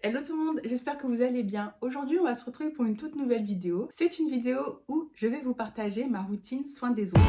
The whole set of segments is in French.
Hello tout le monde, j'espère que vous allez bien. Aujourd'hui, on va se retrouver pour une toute nouvelle vidéo. C'est une vidéo où je vais vous partager ma routine soin des ongles.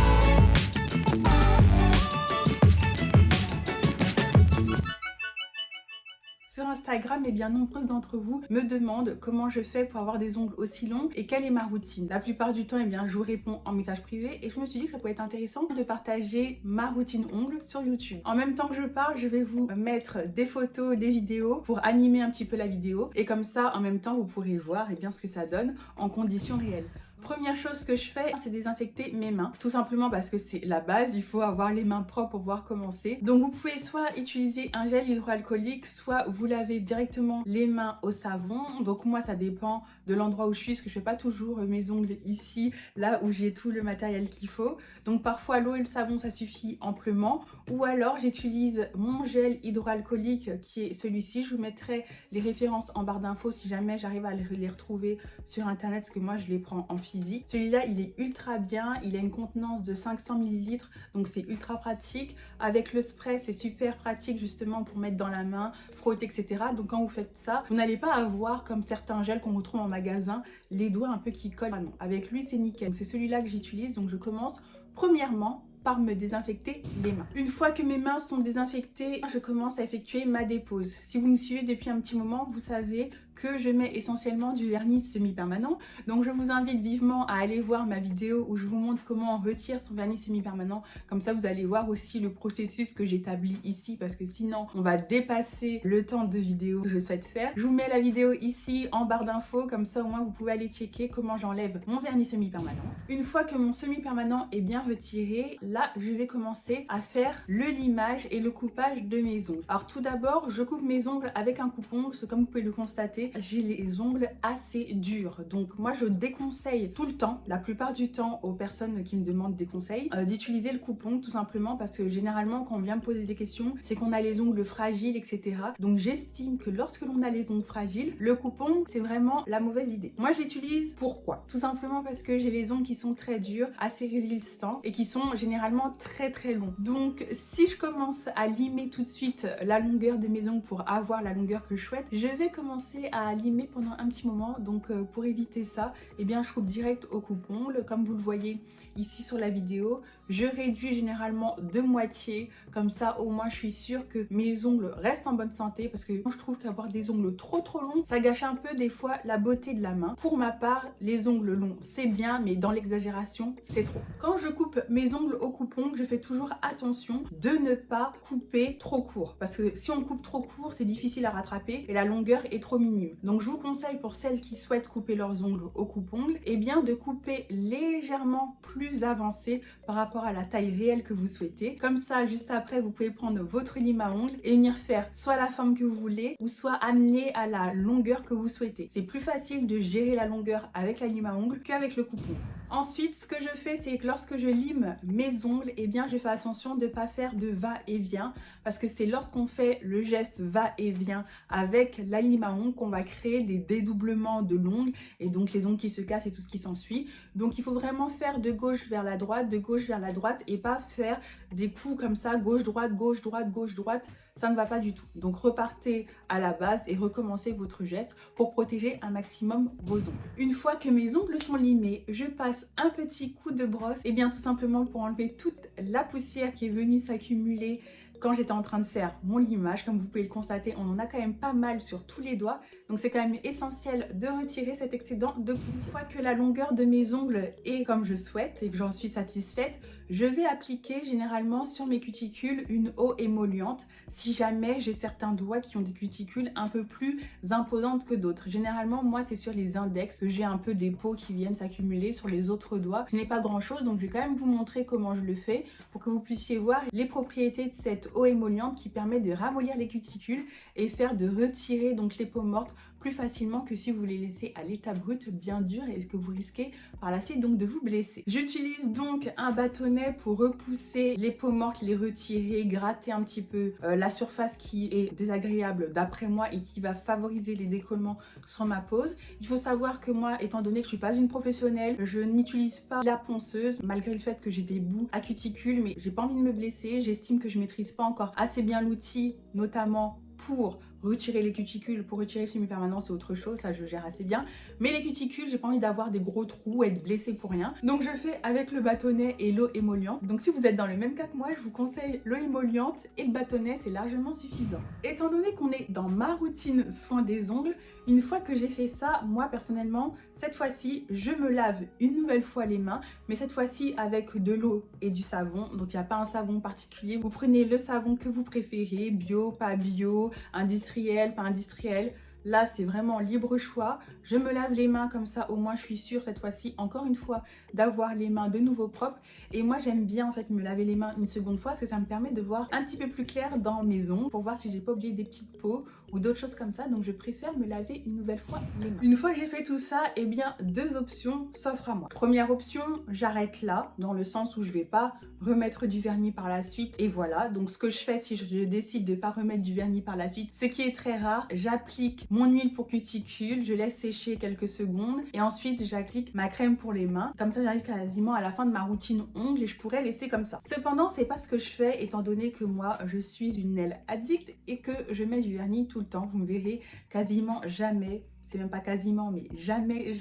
Sur Instagram, nombreux d'entre vous me demandent comment je fais pour avoir des ongles aussi longs et quelle est ma routine. La plupart du temps, je vous réponds en message privé et je me suis dit que ça pourrait être intéressant de partager ma routine ongles sur YouTube. En même temps que je parle, je vais vous mettre des photos, des vidéos pour animer un petit peu la vidéo et comme ça, en même temps, vous pourrez voir ce que ça donne en conditions réelles. Première chose que je fais, c'est désinfecter mes mains. Tout simplement parce que c'est la base, il faut avoir les mains propres pour pouvoir commencer. Donc vous pouvez soit utiliser un gel hydroalcoolique, soit vous lavez directement les mains au savon. Donc moi ça dépend de l'endroit où je suis, parce que je fais pas toujours mes ongles ici, là où j'ai tout le matériel qu'il faut. Donc parfois l'eau et le savon ça suffit amplement. Ou alors j'utilise mon gel hydroalcoolique qui est celui-ci. Je vous mettrai les références en barre d'infos si jamais j'arrive à les retrouver sur internet, parce que moi je les prends en physique. Celui-là il est ultra bien, il a une contenance de 500 ml, donc c'est ultra pratique. Avec le spray c'est super pratique justement pour mettre dans la main, frotter, etc. Donc quand vous faites ça, vous n'allez pas avoir comme certains gels qu'on retrouve en magasin, les doigts un peu qui collent. Ah non, avec lui c'est nickel. C'est celui-là que j'utilise, donc je commence premièrement par me désinfecter les mains. Une fois que mes mains sont désinfectées, je commence à effectuer ma dépose. Si vous me suivez depuis un petit moment, vous savez que je mets essentiellement du vernis semi-permanent. Donc je vous invite vivement à aller voir ma vidéo où je vous montre comment on retire son vernis semi-permanent. Comme ça, vous allez voir aussi le processus que j'établis ici, parce que sinon, on va dépasser le temps de vidéo que je souhaite faire. Je vous mets la vidéo ici en barre d'infos, comme ça au moins vous pouvez aller checker comment j'enlève mon vernis semi-permanent. Une fois que mon semi-permanent est bien retiré, là, je vais commencer à faire le limage et le coupage de mes ongles. Alors tout d'abord, je coupe mes ongles avec un coupe-ongle. Comme vous pouvez le constater, j'ai les ongles assez durs. Donc moi, je déconseille tout le temps, la plupart du temps, aux personnes qui me demandent des conseils, d'utiliser le coupe-ongle, tout simplement parce que généralement, quand on vient me poser des questions, c'est qu'on a les ongles fragiles, etc. Donc j'estime que lorsque l'on a les ongles fragiles, le coupe-ongle, c'est vraiment la mauvaise idée. Moi, j'utilise pourquoi? Tout simplement parce que j'ai les ongles qui sont très durs, assez résistants et qui sont généralement très longs. Donc si je commence à limer tout de suite la longueur de mes ongles pour avoir la longueur que je souhaite, je vais commencer à limer pendant un petit moment. Donc pour éviter ça, je coupe direct au coupe-ongle. Comme vous le voyez ici sur la vidéo, je réduis généralement de moitié, comme ça au moins je suis sûre que mes ongles restent en bonne santé, parce que moi je trouve qu'avoir des ongles trop longs, ça gâche un peu des fois la beauté de la main. Pour ma part, les ongles longs c'est bien, mais dans l'exagération c'est trop. Quand je coupe mes ongles au coupe-ongle, je fais toujours attention de ne pas couper trop court, parce que si on coupe trop court, c'est difficile à rattraper et la longueur est trop minime. Donc je vous conseille, pour celles qui souhaitent couper leurs ongles au coupe-ongle, de couper légèrement plus avancé par rapport à la taille réelle que vous souhaitez. Comme ça, juste après, vous pouvez prendre votre lime à ongles et venir faire soit la forme que vous voulez, ou soit amener à la longueur que vous souhaitez. C'est plus facile de gérer la longueur avec la lime à ongles qu'avec le coupe-ongle. Ensuite, ce que je fais, c'est que lorsque je lime mes ongles, je fais attention de ne pas faire de va-et-vient, parce que c'est lorsqu'on fait le geste va-et-vient avec la lime à ongles qu'on va créer des dédoublements de l'ongle, et donc les ongles qui se cassent et tout ce qui s'ensuit. Donc il faut vraiment faire de gauche vers la droite, de gauche vers la droite, et pas faire des coups comme ça, gauche-droite, gauche-droite, gauche-droite. Ça ne va pas du tout. Donc repartez à la base et recommencez votre geste pour protéger un maximum vos ongles. Une fois que mes ongles sont limés, je passe un petit coup de brosse, tout simplement pour enlever toute la poussière qui est venue s'accumuler quand j'étais en train de faire mon limage. Comme vous pouvez le constater, on en a quand même pas mal sur tous les doigts, donc c'est quand même essentiel de retirer cet excédent de poussière. Une fois que la longueur de mes ongles est comme je souhaite et que j'en suis satisfaite, je vais appliquer généralement sur mes cuticules une eau émolliente, si jamais j'ai certains doigts qui ont des cuticules un peu plus imposantes que d'autres. Généralement, moi, c'est sur les index que j'ai un peu des peaux qui viennent s'accumuler. Sur les autres doigts, je n'ai pas grand chose, donc je vais quand même vous montrer comment je le fais pour que vous puissiez voir les propriétés de cette eau émolliente qui permet de ramollir les cuticules et faire de retirer donc les peaux mortes plus facilement que si vous les laissez à l'état brut bien dur, et que vous risquez par la suite donc de vous blesser. J'utilise donc un bâtonnet pour repousser les peaux mortes, les retirer, gratter un petit peu la surface qui est désagréable d'après moi et qui va favoriser les décollements sur ma pose. Il faut savoir que moi, étant donné que je suis pas une professionnelle, je n'utilise pas la ponceuse, malgré le fait que j'ai des bouts à cuticules, mais j'ai pas envie de me blesser. J'estime que je maîtrise pas encore assez bien l'outil, notamment pour retirer les cuticules. Pour retirer le semi-permanent, c'est autre chose, ça je gère assez bien. Mais les cuticules, j'ai pas envie d'avoir des gros trous, être blessée pour rien. Donc je fais avec le bâtonnet et l'eau émolliente. Donc si vous êtes dans le même cas que moi, je vous conseille l'eau émolliente et le bâtonnet, c'est largement suffisant. Étant donné qu'on est dans ma routine soin des ongles, une fois que j'ai fait ça, moi personnellement, cette fois-ci, je me lave une nouvelle fois les mains, mais cette fois-ci avec de l'eau et du savon. Donc il n'y a pas un savon particulier. Vous prenez le savon que vous préférez, bio, pas bio, industriel, pas industriel. Là, c'est vraiment libre choix. Je me lave les mains comme ça, au moins je suis sûre cette fois-ci, encore une fois, d'avoir les mains de nouveau propres. Et moi, j'aime bien en fait me laver les mains une seconde fois parce que ça me permet de voir un petit peu plus clair dans mes ongles pour voir si j'ai pas oublié des petites peaux ou d'autres choses comme ça. Donc, je préfère me laver une nouvelle fois les mains. Une fois que j'ai fait tout ça, eh bien, deux options s'offrent à moi. Première option, j'arrête là, dans le sens où je vais pas remettre du vernis par la suite. Et voilà, donc ce que je fais si je décide de pas remettre du vernis par la suite, ce qui est très rare, j'applique mon huile pour cuticule, je laisse sécher quelques secondes et ensuite j'applique ma crème pour les mains. Comme ça, j'arrive quasiment à la fin de ma routine ongles et je pourrais laisser comme ça. Cependant, c'est pas ce que je fais étant donné que moi, je suis une nail addict et que je mets du vernis tout le temps. Vous me verrez quasiment jamais, c'est même pas quasiment, mais jamais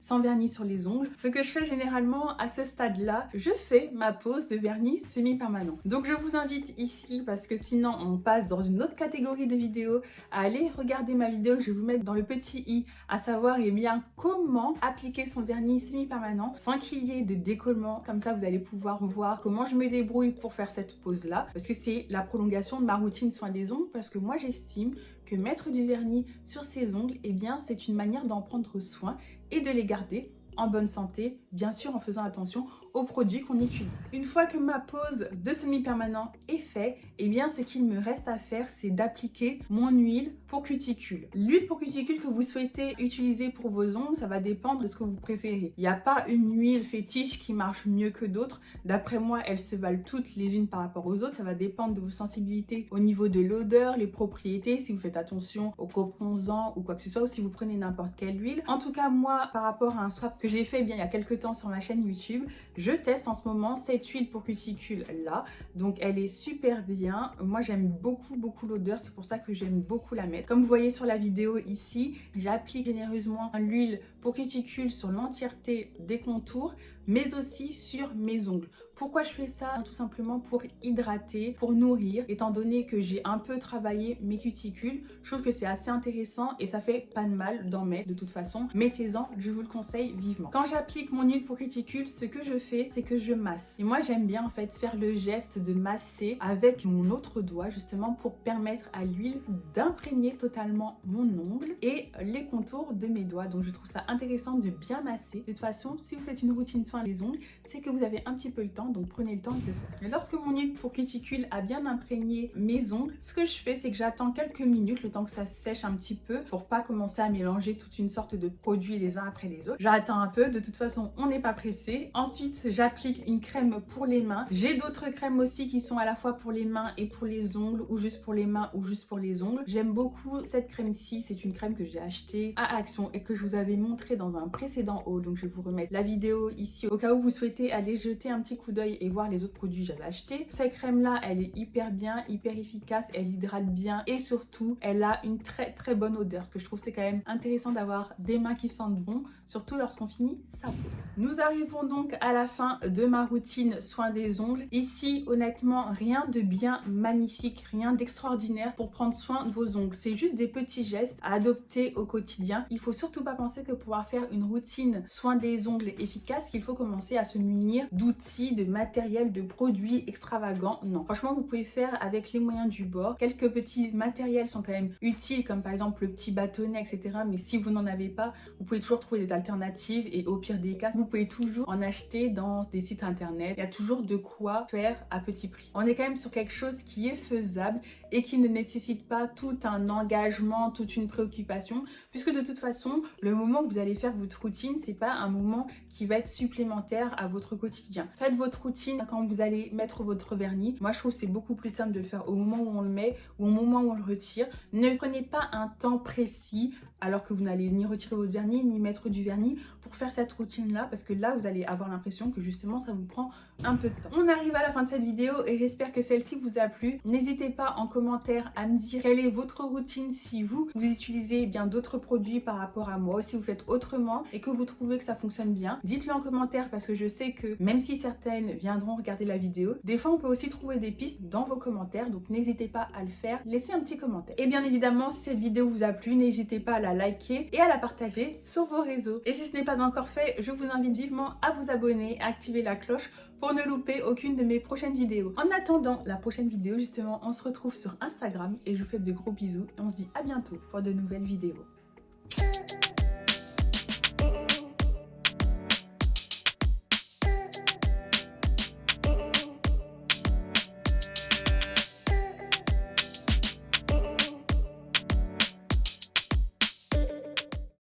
sans vernis sur les ongles. Ce que je fais généralement à ce stade-là, je fais ma pose de vernis semi-permanent. Donc je vous invite ici, parce que sinon on passe dans une autre catégorie de vidéos, à aller regarder ma vidéo que je vais vous mettre dans le petit i, à savoir eh bien comment appliquer son vernis semi-permanent sans qu'il y ait de décollement. Comme ça vous allez pouvoir voir comment je me débrouille pour faire cette pose-là, parce que c'est la prolongation de ma routine soin des ongles, parce que moi j'estime que mettre du vernis sur ses ongles, eh bien, c'est une manière d'en prendre soin et de les garder en bonne santé, bien sûr en faisant attention aux produits qu'on utilise. Une fois que ma pose de semi-permanent est faite, eh bien ce qu'il me reste à faire, c'est d'appliquer mon huile pour cuticule. L'huile pour cuticule que vous souhaitez utiliser pour vos ongles, ça va dépendre de ce que vous préférez. Il n'y a pas une huile fétiche qui marche mieux que d'autres. D'après moi, elles se valent toutes les unes par rapport aux autres. Ça va dépendre de vos sensibilités au niveau de l'odeur, les propriétés, si vous faites attention aux cobronzants ou quoi que ce soit, ou si vous prenez n'importe quelle huile. En tout cas, moi, par rapport à un swap que j'ai fait bien il y a quelques temps sur ma chaîne YouTube, je teste en ce moment cette huile pour cuticule là, donc elle est super bien. Moi j'aime beaucoup l'odeur, c'est pour ça que j'aime beaucoup la mettre. Comme vous voyez sur la vidéo ici, j'applique généreusement l'huile pour cuticule sur l'entièreté des contours, mais aussi sur mes ongles. Pourquoi je fais ça? Tout simplement pour hydrater, pour nourrir, étant donné que j'ai un peu travaillé mes cuticules. Je trouve que c'est assez intéressant et ça fait pas de mal d'en mettre de toute façon. Mettez-en, je vous le conseille vivement. Quand j'applique mon huile pour cuticules, ce que je fais, c'est que je masse. Et moi, j'aime bien en fait faire le geste de masser avec mon autre doigt, justement pour permettre à l'huile d'imprégner totalement mon ongle et les contours de mes doigts. Donc je trouve ça intéressant de bien masser. De toute façon, si vous faites une routine soin des ongles, c'est que vous avez un petit peu le temps, donc prenez le temps de le faire. Mais lorsque mon huile pour cuticule a bien imprégné mes ongles, ce que je fais, c'est que j'attends quelques minutes, le temps que ça sèche un petit peu, pour pas commencer à mélanger toute une sorte de produits les uns après les autres. J'attends un peu, de toute façon, on n'est pas pressé. Ensuite, j'applique une crème pour les mains. J'ai d'autres crèmes aussi qui sont à la fois pour les mains et pour les ongles, ou juste pour les mains ou juste pour les ongles. J'aime beaucoup cette crème-ci, c'est une crème que j'ai achetée à Action et que je vous avais montré dans un précédent haul, donc je vais vous remettre la vidéo ici au cas où vous souhaitez aller jeter un petit coup d'œil et voir les autres produits que j'avais achetés. Cette crème là, elle est hyper bien, hyper efficace, elle hydrate bien et surtout elle a une très bonne odeur, parce que je trouve que c'est quand même intéressant d'avoir des mains qui sentent bon, surtout lorsqu'on finit sa pose. Nous arrivons donc à la fin de ma routine soin des ongles. Ici honnêtement rien de bien magnifique, rien d'extraordinaire pour prendre soin de vos ongles, c'est juste des petits gestes à adopter au quotidien. Il faut surtout pas penser que pour pouvoir faire une routine soin des ongles efficace, qu'il faut commencer à se munir d'outils, de matériel, de produits extravagants. Non, franchement vous pouvez faire avec les moyens du bord. Quelques petits matériels sont quand même utiles, comme par exemple le petit bâtonnet, etc. Mais si vous n'en avez pas, vous pouvez toujours trouver des alternatives et au pire des cas, vous pouvez toujours en acheter dans des sites internet. Il y a toujours de quoi faire à petit prix. On est quand même sur quelque chose qui est faisable et qui ne nécessite pas tout un engagement, toute une préoccupation, puisque de toute façon, le moment où vous vous allez faire votre routine, c'est pas un moment qui va être supplémentaire à votre quotidien. Faites votre routine quand vous allez mettre votre vernis. Moi, je trouve que c'est beaucoup plus simple de le faire au moment où on le met ou au moment où on le retire. Ne prenez pas un temps précis alors que vous n'allez ni retirer votre vernis ni mettre du vernis pour faire cette routine là, parce que là vous allez avoir l'impression que justement ça vous prend un peu de temps. On arrive à la fin de cette vidéo et j'espère que celle-ci vous a plu. N'hésitez pas en commentaire à me dire quelle est votre routine, si vous utilisez bien d'autres produits par rapport à moi, ou si vous faites autrement et que vous trouvez que ça fonctionne bien. Dites-le en commentaire, parce que je sais que même si certaines viendront regarder la vidéo, des fois on peut aussi trouver des pistes dans vos commentaires, donc n'hésitez pas à le faire. Laissez un petit commentaire. Et bien évidemment, si cette vidéo vous a plu, n'hésitez pas à la liker et à la partager sur vos réseaux. Et si ce n'est pas encore fait, je vous invite vivement à vous abonner, à activer la cloche pour ne louper aucune de mes prochaines vidéos. En attendant la prochaine vidéo, justement, on se retrouve sur Instagram et je vous fais de gros bisous et on se dit à bientôt pour de nouvelles vidéos.